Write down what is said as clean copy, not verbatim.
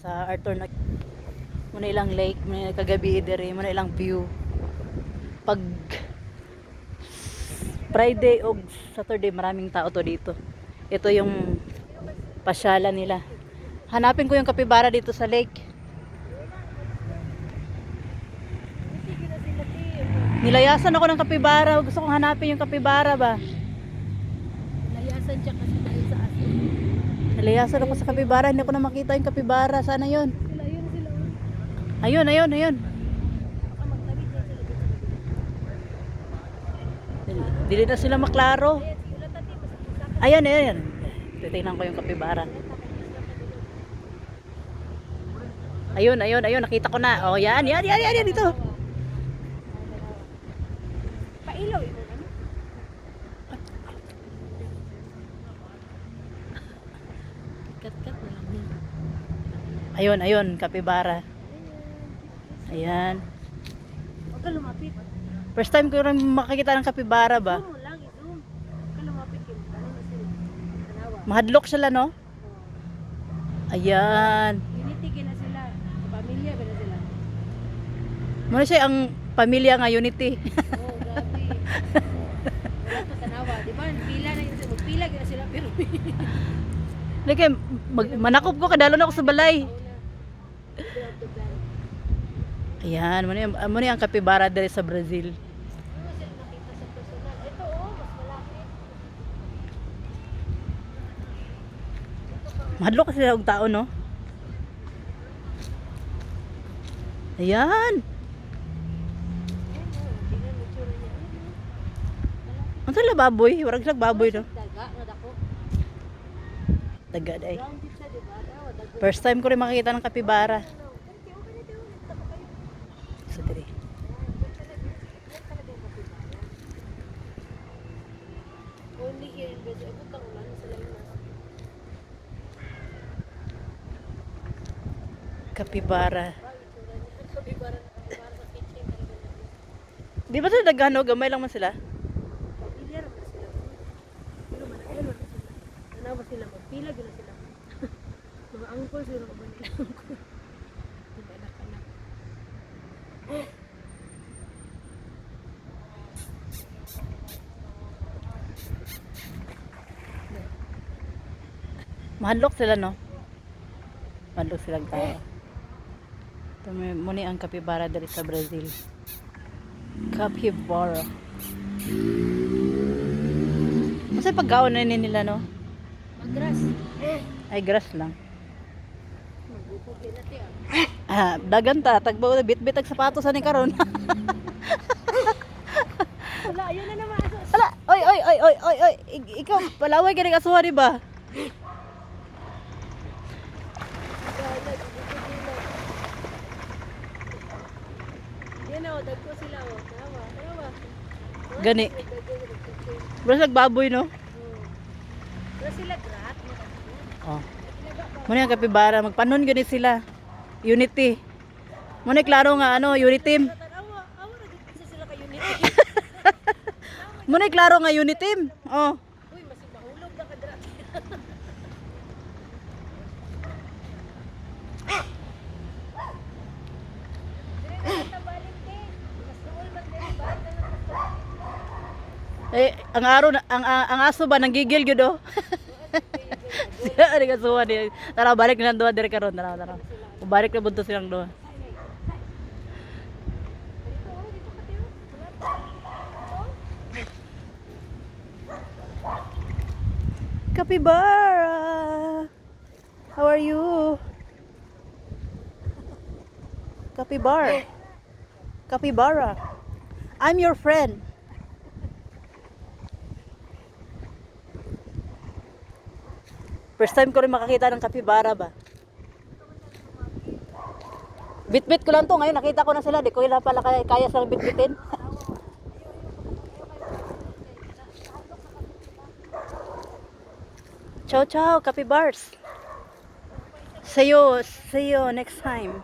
sa Arthur na muna ilang lake, muna kagabi diri, muna ilang view. Pag Friday o Saturday maraming tao to dito. Ito yung pasyalan nila. Hanapin ko yung kapibara dito sa lake. Nilayasan ako ng kapibara. Gusto kong hanapin yung kapibara ba? Nilayasan siya kasi dahil sa aso. Nilayasan ako sa kapibara. Hindi ko na makita yung kapibara. Sana yun? Sila, yun sila. Ayun, ayun, ayun. Baka magtabi dyan sila dito. Dili na sila maklaro. Ayan, si Ulat Tati, masakit. Ayan, ayan. Titingnan ko yung kapibara. Ayun, ayun, ayun. Nakita ko na. Oh, yan, yan, yan, yan, yan. Dito. Pailaw, imo ano? Kat-kat na lang yun. Ayun, ayun. Kapibara. Ayan. Huwag ka lumapit. First time ko rin makakita ng kapibara ba? Zoom mo lang, i-zoom. Huwag ka lumapit yun. Ano na sila? Tanawa. Mahadlok sila, no? Ayan. Unity na sila. Pamilya ba na sila? Muna siya ang pamilya nga unity. Oh, grabe. Wala to tanawa. Di ba? Pila na yun sila. Magpila na sila pero Like, manakop ko, kadalon ako sa balay. Ayan, muna yung ang kapibara dali sa Brazil. ano sila nakita sa personal? Ito oh, mas malaki. Mahadlok kasi sila og tao, no? Ayan. Tingnan mo tsura niya. Ang sila baboy, warag sila baboy, no? Daga, nga dako. Daga day. Ground dito di ba? Dawa, dago. First time ko rin makakita ng kapibara. Sa diri. Only here in Brazil. Ito kang ulan sa lain na. Kapibara. Kapibara sa kitchen talaga. Di ba sila dagano? Gamay lang man sila. Pamilya naman sila. Pero man, ayun naman sila. Tanawa sila, magpila gila sila. Mga angkol sila ka ba nila angkol? Diba anak-anak? Mahadlok sila, no? Mahadlok silang tao. Ito muna ang kapibara dali sa Brazil. Capybara. Masay pagkaon na nila, no? Magras. Ay, grass lang. Magupog din natin Dagan ta, tagbaw na bit-bit ang sapatos sa ni karon. Wala, yun na naman. Ala, oy, oy, oy, oy, oy, oy. Ikaw, palaway ka rin kasuha, di ba? Yan o, dagko sila o. Tawa, tawa. Gani. Bro, nagbaboy, no? Pero sila grat. Oh. Muna yung kapibara, magpanon gani sila. Unity. Muna klaro nga, ano, unity team. Awa, awa na dito sila kayo ni. Muna klaro nga unity team. Oh. Uy, masig mahulog na kadrat. Ang araw na, ang aso ba nanggigil gyud oh. Siya ari kasuha ni. Tara balik na lang duha dire karon, tara, tara. Balik na bunto silang duha. Capybara. How are you? Capybara. Capybara. I'm your friend. First time ko rin makakita ng capybara ba? Bit-bit ko lang to. Ngayon nakita ko na sila. Di ko ila pala kaya silang bit-bitin. Ciao, ciao, capybars. See you next time.